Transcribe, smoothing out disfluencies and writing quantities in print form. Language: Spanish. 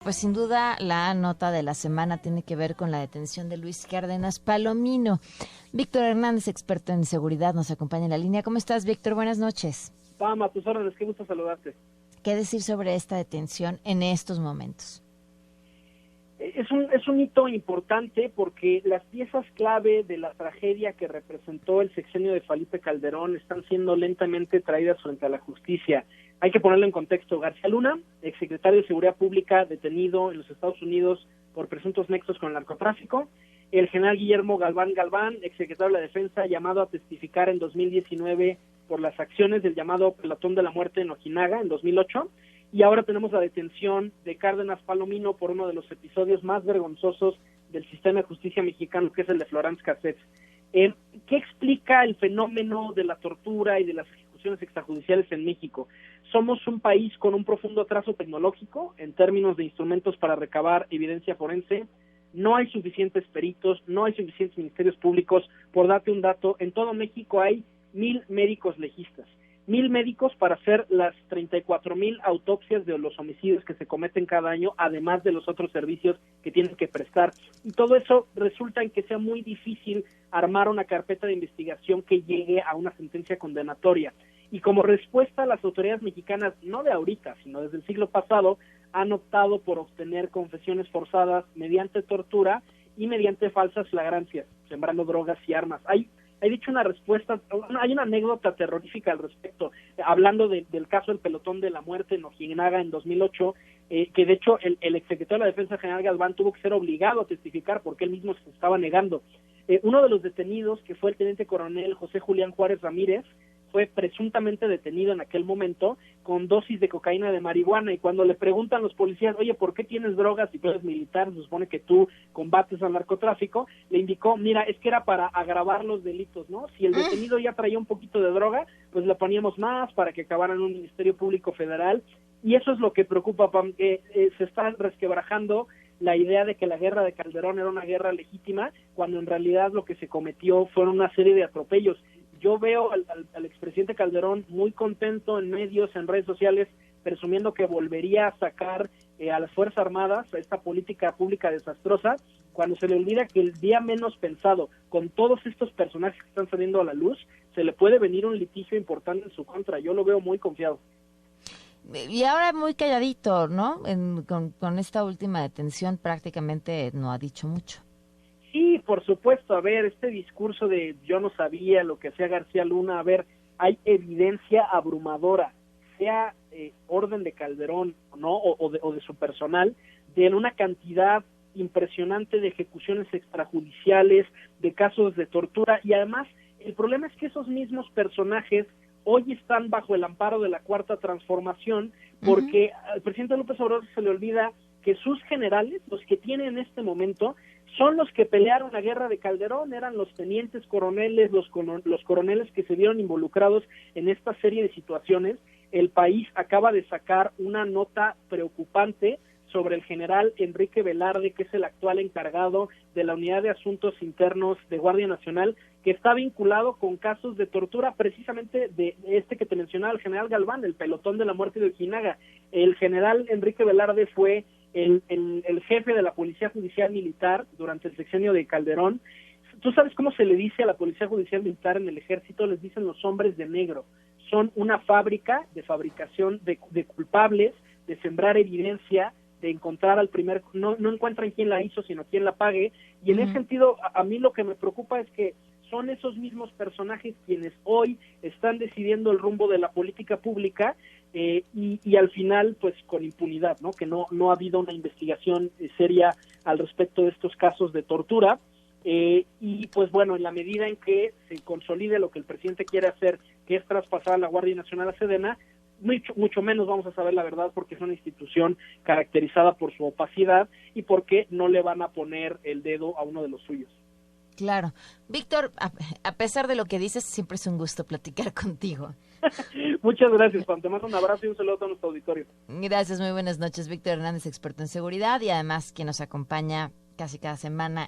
Pues sin duda la nota de la semana tiene que ver con la detención de Luis Cárdenas Palomino. Víctor Hernández, experto en seguridad, nos acompaña en la línea. ¿Cómo estás, Víctor? Buenas noches. Pam, a tus órdenes, qué gusto saludarte. ¿Qué decir sobre esta detención en estos momentos? Es un hito importante porque las piezas clave de la tragedia que representó el sexenio de Felipe Calderón están siendo lentamente traídas frente a la justicia. Hay que ponerlo en contexto. García Luna, exsecretario de Seguridad Pública, detenido en los Estados Unidos por presuntos nexos con el narcotráfico. El general Guillermo Galván, exsecretario de la Defensa, llamado a testificar en 2019 por las acciones del llamado pelotón de la muerte en Ojinaga en 2008. Y ahora tenemos la detención de Cárdenas Palomino por uno de los episodios más vergonzosos del sistema de justicia mexicano, que es el de Florence Cassette. ¿Qué explica el fenómeno de la tortura y de las ejecuciones extrajudiciales en México? Somos un país con un profundo atraso tecnológico en términos de instrumentos para recabar evidencia forense. No hay suficientes peritos, no hay suficientes ministerios públicos. Por darte un dato, en todo México hay 1,000 médicos legistas. 1,000 médicos para hacer las 34,000 autopsias de los homicidios que se cometen cada año, además de los otros servicios que tienen que prestar. Y todo eso resulta en que sea muy difícil armar una carpeta de investigación que llegue a una sentencia condenatoria. Y como respuesta, las autoridades mexicanas, no de ahorita, sino desde el siglo pasado, han optado por obtener confesiones forzadas mediante tortura y mediante falsas flagrancias, sembrando drogas y armas. He dicho una respuesta, hay una anécdota terrorífica al respecto, hablando del caso del pelotón de la muerte en Ojinaga en 2008, que de hecho el exsecretario de la Defensa, general Galván, tuvo que ser obligado a testificar porque él mismo se estaba negando. Uno de los detenidos, que fue el teniente coronel José Julián Juárez Ramírez, fue presuntamente detenido en aquel momento con dosis de cocaína de marihuana, y cuando le preguntan los policías, oye, ¿por qué tienes drogas si tú eres militar? Se supone que tú combates al narcotráfico. Le indicó, mira, es que era para agravar los delitos, ¿no? Si el detenido ya traía un poquito de droga, pues le poníamos más para que acabara en un Ministerio Público Federal, y eso es lo que preocupa, Pam, que se está resquebrajando la idea de que la guerra de Calderón era una guerra legítima, cuando en realidad lo que se cometió fueron una serie de atropellos. Yo veo al expresidente Calderón muy contento en medios, en redes sociales, presumiendo que volvería a sacar a las Fuerzas Armadas, a esta política pública desastrosa, cuando se le olvida que el día menos pensado, con todos estos personajes que están saliendo a la luz, se le puede venir un litigio importante en su contra. Yo lo veo muy confiado. Y ahora muy calladito, ¿no? Con esta última detención prácticamente no ha dicho mucho. Sí, por supuesto. A ver, este discurso de yo no sabía lo que hacía García Luna, a ver, hay evidencia abrumadora, sea orden de Calderón, ¿no? O de su personal, de una cantidad impresionante de ejecuciones extrajudiciales, de casos de tortura, y además el problema es que esos mismos personajes hoy están bajo el amparo de la Cuarta Transformación, porque al presidente López Obrador se le olvida que sus generales, los que tiene en este momento, son los que pelearon la guerra de Calderón, eran los tenientes coroneles, los coroneles que se vieron involucrados en esta serie de situaciones. El país acaba de sacar una nota preocupante sobre el general Enrique Velarde, que es el actual encargado de la Unidad de Asuntos Internos de Guardia Nacional, que está vinculado con casos de tortura, precisamente de este que te mencionaba, el general Galván, el pelotón de la muerte de Ojinaga. El general Enrique Velarde fue el jefe de la Policía Judicial Militar durante el sexenio de Calderón. ¿Tú sabes cómo se le dice a la Policía Judicial Militar en el Ejército? Les dicen los hombres de negro. Son una fábrica de fabricación de culpables, de sembrar evidencia, de encontrar al primer, no encuentran quién la hizo, sino quién la pague, y en ese sentido, a mí lo que me preocupa es que son esos mismos personajes quienes hoy están decidiendo el rumbo de la política pública, y al final, pues con impunidad, ¿no? Que no ha habido una investigación seria al respecto de estos casos de tortura, y pues bueno, en la medida en que se consolide lo que el presidente quiere hacer, que es traspasar a la Guardia Nacional a Sedena, mucho menos vamos a saber la verdad, porque es una institución caracterizada por su opacidad y porque no le van a poner el dedo a uno de los suyos. Claro. Víctor, a pesar de lo que dices, siempre es un gusto platicar contigo. Muchas gracias, Juan. Te mando un abrazo y un saludo a nuestro auditorio. Gracias, muy buenas noches. Víctor Hernández, experto en seguridad y además quien nos acompaña casi cada semana